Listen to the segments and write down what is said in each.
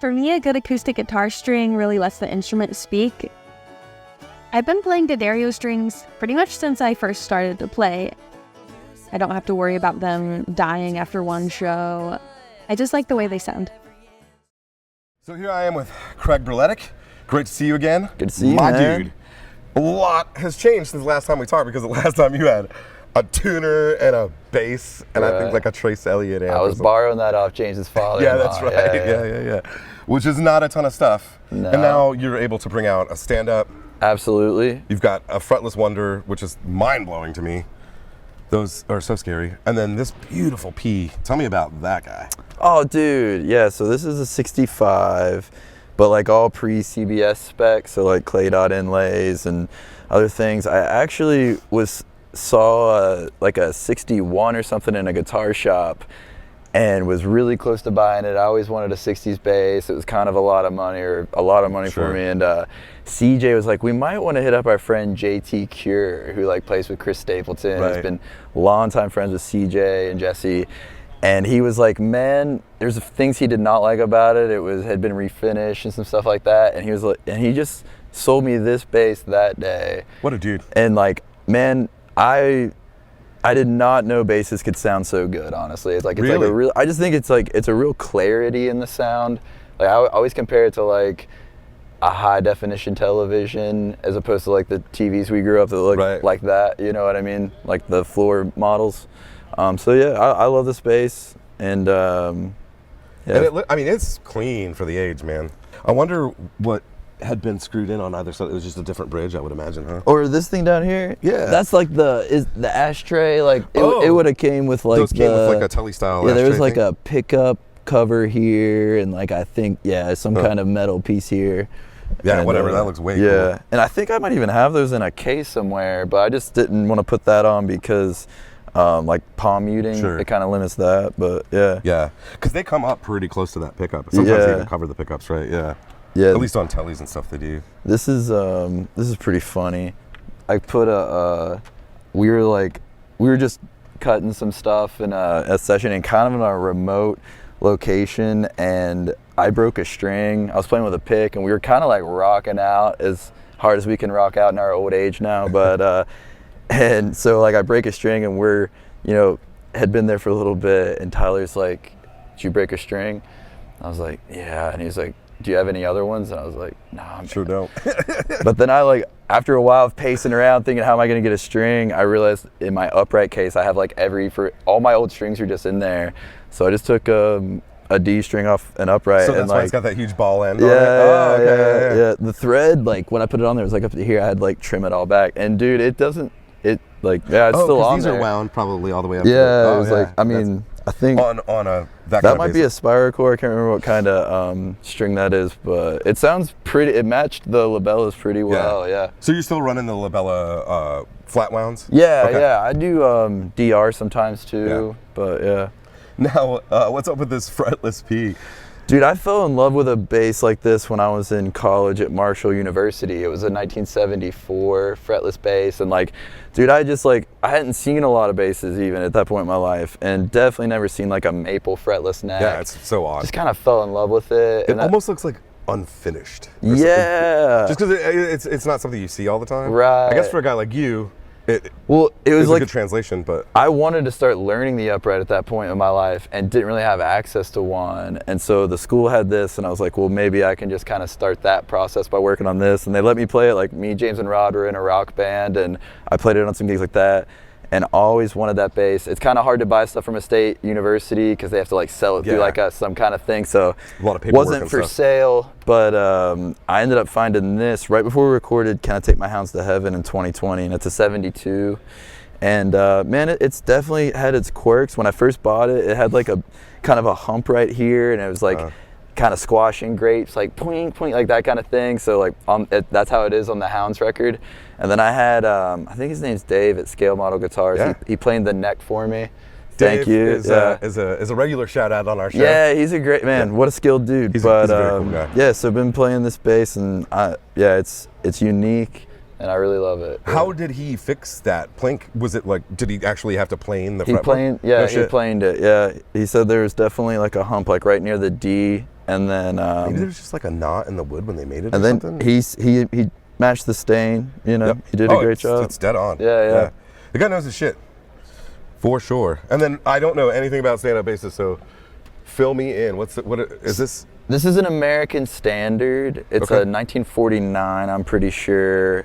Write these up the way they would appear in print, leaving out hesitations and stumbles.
For me, a good acoustic guitar string really lets the instrument speak. I've been playing D'Addario strings pretty much since I first started to play. I don't have to worry about them dying after one show. I just like the way they sound. So here I am with Craig Burletic. Great to see you again. Good to see you, my man. dude. A lot has changed since the last time we talked, because the last time you had a tuner and a bass and I think like a Trace Elliott amp. I was borrowing that off James's father. Yeah, that's right. Yeah. Which is not a ton of stuff. No. And now you're able to bring out a stand-up. Absolutely. You've got a fretless Wonder, which is mind-blowing to me. Those are so scary. And then this beautiful P. Tell me about that guy. Oh, dude. Yeah, so this is a 65, but like all pre-CBS specs, so like clay dot inlays and other things. I actually saw like a 61 or something in a guitar shop and was really close to buying it. I always wanted a 60s bass. It was kind of a lot of money for me. And CJ was like, we might want to hit up our friend JT Cure, who like plays with Chris Stapleton. Right. He's been longtime friends with CJ and Jesse. And he was like, man, there's things he did not like about it. Had been refinished and some stuff like that. And he was like, and he just sold me this bass that day. What a dude. And like, man, I did not know basses could sound so good, honestly. It's like a real, I just think it's a real clarity in the sound. Like I always compare it to like a high definition television as opposed to like the TVs we grew up that look like that, you know what I mean? Like the floor models. So yeah, I love this bass, and yeah. And it's clean for the age, man. I wonder what had been screwed in on either side. It was just a different bridge, I would imagine, huh? Or this thing down here. Yeah. That's like the ashtray. Like it would have came with like those came with like a Tully style. Yeah, there was ashtray like thing. a pickup cover here, and like I think some kind of metal piece here. Yeah, and, whatever. That looks way cool. Yeah, and I think I might even have those in a case somewhere, but I just didn't want to put that on because like palm muting, it kind of limits that. But yeah. Yeah, because they come up pretty close to that pickup. Sometimes they even cover the pickups, right? Yeah. Yeah. At least on tellies and stuff they do. This is pretty funny. I put we were just cutting some stuff in a session and kind of in a remote location, and I broke a string. I was playing with a pick, and we were kind of like rocking out as hard as we can rock out in our old age now. But and so like I break a string, and we're had been there for a little bit, and Tyler's like, "Did you break a string?" I was like, "Yeah," and he's like, "Do you have any other ones?" And I was like, "No, I'm sure don't." But then after a while of pacing around thinking, how am I going to get a string? I realized in my upright case, I have like all my old strings are just in there. So I just took a D string off an upright. So that's and why it's got that huge ball end. Yeah. The thread, like when I put it on there, it was like up to here. I had to like trim it all back. And dude, it's still on these there. are wound probably all the way up. Yeah, it was like, I mean, I think on that might be a spiral core. I can't remember what kind of string that is, but it sounds pretty. It matched the labellas pretty well. Yeah. So you're still running the labella flat wounds? Yeah. I do DR sometimes too, but yeah. Now, what's up with this fretless P? Dude, I fell in love with a bass like this when I was in college at Marshall University. It was a 1974 fretless bass, and like, dude, I hadn't seen a lot of basses even at that point in my life, and definitely never seen like a maple fretless neck. Yeah, it's so odd. Just kind of fell in love with it. It almost looks like unfinished. Yeah. Just because it's not something you see all the time. Right. I guess for a guy like you, it was a like good translation, but I wanted to start learning the upright at that point in my life and didn't really have access to one. And so the school had this, and I was like, well, maybe I can just kind of start that process by working on this. And they let me play it. Like me, James, and Rod were in a rock band, and I played it on some gigs like that. And always wanted that bass. It's kind of hard to buy stuff from a state university because they have to like sell it through like some kind of thing. So a lot of paperwork wasn't for sale. But I ended up finding this right before we recorded "Can I Take My Hounds to Heaven" in 2020, and it's a 72. And man, it's definitely had its quirks. When I first bought it, it had like a kind of a hump right here, and it was like kind of squashing grapes, like poing, poing, like that kind of thing. So like that's how it is on the Hounds record. And then I had, I think his name's Dave at Scale Model Guitars. Yeah. He played the neck for me. Dave Thank you. Is a regular shout out on our show. Yeah, he's a great man. Yeah. What a skilled dude. He's a very cool guy. Yeah, so I've been playing this bass, and it's unique, and I really love it. How did he fix that plank? Was it like, did he actually have to plane the fretboard? He planed it. Yeah, he said there was definitely like a hump like right near the D, and then maybe there's just like a knot in the wood when they made it. And or then something? he matched the stain. You know, Yep. he did a great job. It's dead on. Yeah. The guy knows his shit, for sure. And then I don't know anything about stand-up basses, so fill me in. What is this? This is an American Standard. It's Okay. a 1949, I'm pretty sure.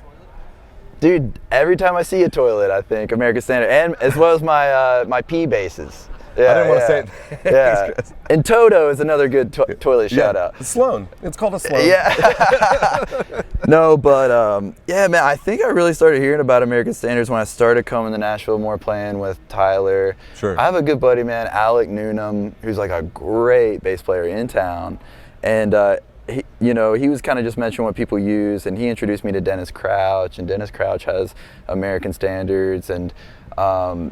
Dude, every time I see a toilet, I think American Standard, and as well as my P basses. Yeah, I didn't want to say it. Yeah, and Toto is another good toilet shout out. Sloan. It's called a Sloan. Yeah. No, but yeah, man, I think I really started hearing about American Standards when I started coming to Nashville more, playing with Tyler. Sure. I have a good buddy, man, Alec Noonan, who's like a great bass player in town, and he was kind of just mentioning what people use, and he introduced me to Dennis Crouch, and Dennis Crouch has American Standards, and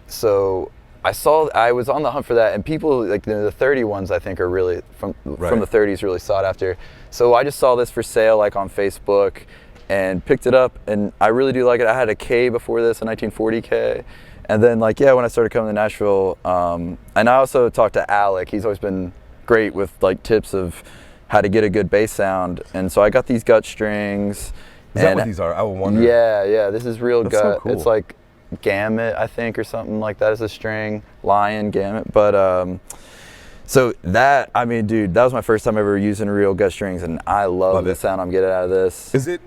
so I was on the hunt for that, and people like the 30 ones I think are really from the 30s really sought after. So I just saw this for sale like on Facebook and picked it up, and I really do like it. I had a K before this, a 1940 K, and then when I started coming to Nashville, and I also talked to Alec. He's always been great with like tips of how to get a good bass sound, and so I got these gut strings. Is that what these are? I will wonder. Yeah, this is real That's gut. so cool. It's like Gamut, I think, or something like that is a string. Lion, Gamut. But so that, I mean, dude, that was my first time ever using real gut strings, and I love the sound I'm getting out of this. Is it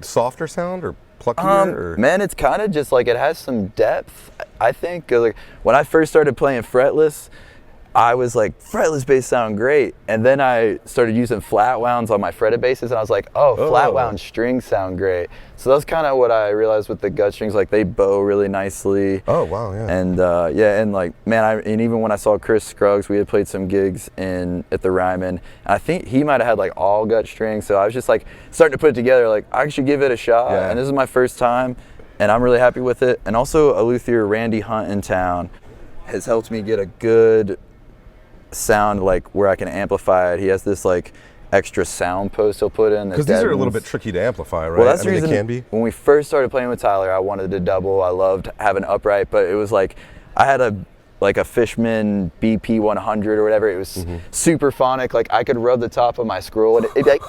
softer sound or pluckier? Or? Man, it's kind of just like it has some depth, I think. Like when I first started playing fretless, I was like, fretless bass sound great, and then I started using flat wounds on my fretted basses, and I was like, flat wound strings sound great. So that's kind of what I realized with the gut strings, like they bow really nicely. Oh wow, yeah. And and like, man, and even when I saw Chris Scruggs, we had played some gigs at the Ryman, and I think he might have had like all gut strings, so I was just like starting to put it together, like I should give it a shot, and this is my first time, and I'm really happy with it. And also a luthier, Randy Hunt in town, has helped me get a good sound like where I can amplify it. He has this like extra sound post he'll put in. Because these are a little bit tricky to amplify, right? Well, that's the reason reason they can be. When we first started playing with Tyler, I wanted to double. I loved having upright, but it was like I had a Fishman BP 100 or whatever. It was super phonic. Like I could rub the top of my scroll and it'd be like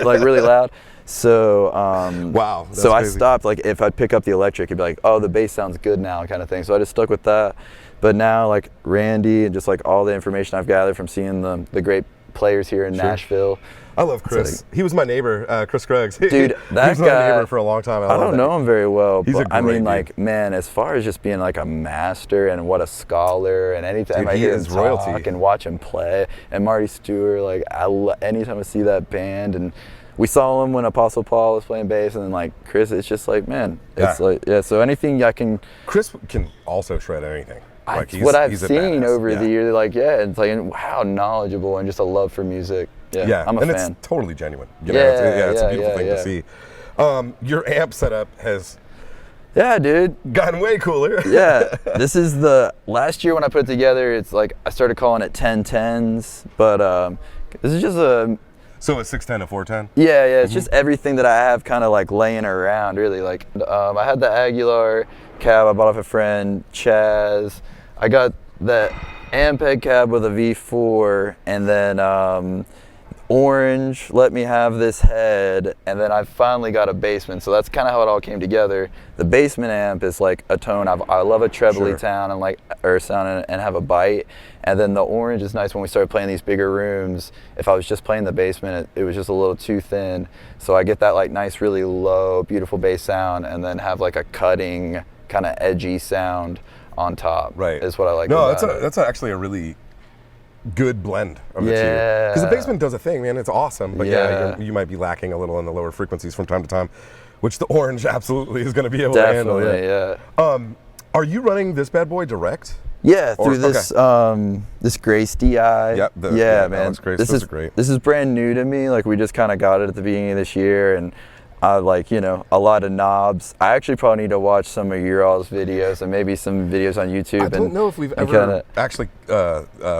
like really loud. So wow. So I stopped. Like if I'd pick up the electric, it'd be like, oh, the bass sounds good now, kind of thing. So I just stuck with that. But now, like Randy and just like all the information I've gathered from seeing the great players here in Nashville. I love Chris. He was my neighbor, Chris Scruggs. Dude, that he was guy, my neighbor for a long time. I don't know him very well, He's but a great I mean, dude. like, man, as far as just being like a master and what a scholar, and anytime I hear him talk and watch him play, and Marty Stewart, like, anytime I see that band, and we saw him when Apostle Paul was playing bass, and then like Chris, it's just like, man, it's like, so anything I can. Chris can also shred anything. Like what I've seen over the years, like, it's like how knowledgeable and just a love for music. Yeah, I'm a fan. And it's totally genuine. You know, it's a beautiful thing to see. Your amp setup has dude, gotten way cooler. This is the last year when I put it together. It's like I started calling it 1010s, but this is just a. So it's 610 to 410. It's just everything that I have kind of like laying around. Really, like I had the Aguilar cab I bought off a friend, Chaz. I got that Ampeg cab with a V4, and then Orange let me have this head, and then I finally got a Bassman. So that's kind of how it all came together. The Bassman amp is like a tone. I love a trebly sound and like sound and have a bite. And then the Orange is nice when we started playing these bigger rooms. If I was just playing the Bassman, it was just a little too thin. So I get that like nice, really low, beautiful bass sound, and then have like a cutting, kind of edgy sound on top. Right. Is what I like. No, that's actually a really good blend of the two. Because the Bassman does a thing, man. It's awesome. But you might be lacking a little in the lower frequencies from time to time, which the Orange absolutely is going to be able to handle. Are you running this bad boy direct? Yeah, through this Grace DI. Yep, man. This is great. This is brand new to me. Like we just kind of got it at the beginning of this year, and I like, a lot of knobs. I actually probably need to watch some of your all's videos and maybe some videos on YouTube. I don't know if we've ever actually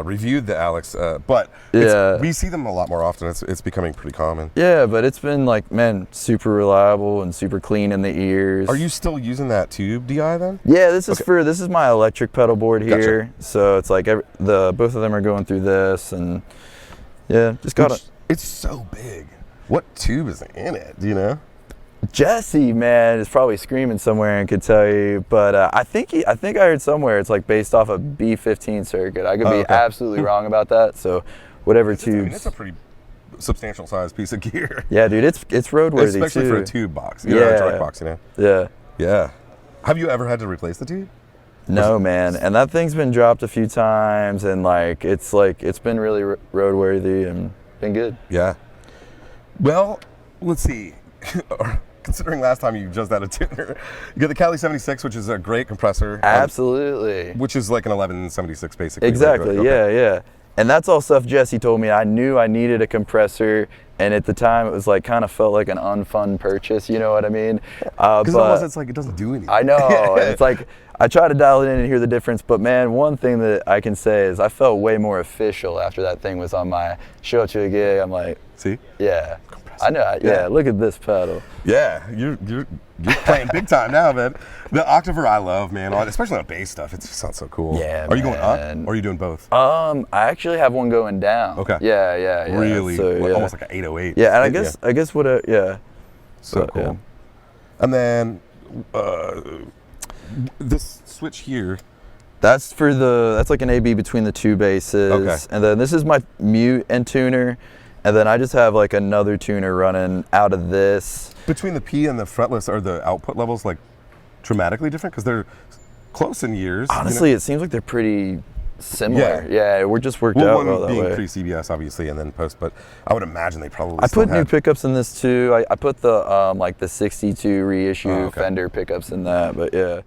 reviewed the Alex, but we see them a lot more often. It's becoming pretty common. Yeah, but it's been like, man, super reliable and super clean in the ears. Are you still using that tube DI then? Yeah, this is my electric pedal board here. Gotcha. So it's like both of them are going through this, and Yeah, just got it. It's so big. What tube is in it? Do you know? Jesse, man, is probably screaming somewhere and could tell you, but I think I heard somewhere it's like based off a B15 circuit. I could be absolutely wrong about that. So, whatever tubes. I mean, it's a pretty substantial sized piece of gear. Yeah, dude, it's roadworthy especially too. for a tube box. You know, a truck box. You know. Yeah. Yeah. Have you ever had to replace the tube? No, man, and that thing's been dropped a few times, and it's been really roadworthy and been good. Yeah. Well, let's see. Considering last time you just had a tuner, you got the Cali 76, which is a great compressor. Absolutely. Which is like an 1176 basically. Exactly, right? Yeah. And that's all stuff Jesse told me. I knew I needed a compressor, and at the time it was like kind of felt like an unfun purchase, you know what I mean? Because almost it's like it doesn't do anything. I know, and it's like I try to dial it in and hear the difference, but man, one thing that I can say is I felt way more official after that thing was on my show up to a gig. I'm like, see? Yeah. I know, yeah, look at this pedal. Yeah, you're playing big time now, man. The Octaver I love, man, especially on bass stuff. It just sounds so cool. Yeah, Are you going up, or are you doing both? I actually have one going down. Okay. Yeah. Really? So, like, almost like an 808. Yeah, and I guess what So cool. Yeah. And then this switch here. That's like an AB between the two basses. Okay. And then this is my mute and tuner. And then I just have like another tuner running out of this. Between the P and the fretless, are the output levels like dramatically different? Because they're close in years. Honestly, it seems like they're pretty similar. Yeah, we're just worked out well that way. One being pre-CBS, obviously, and then post, but I would imagine they probably I put new pickups in this too. I put the like the 62 reissue Fender pickups in that, but yeah.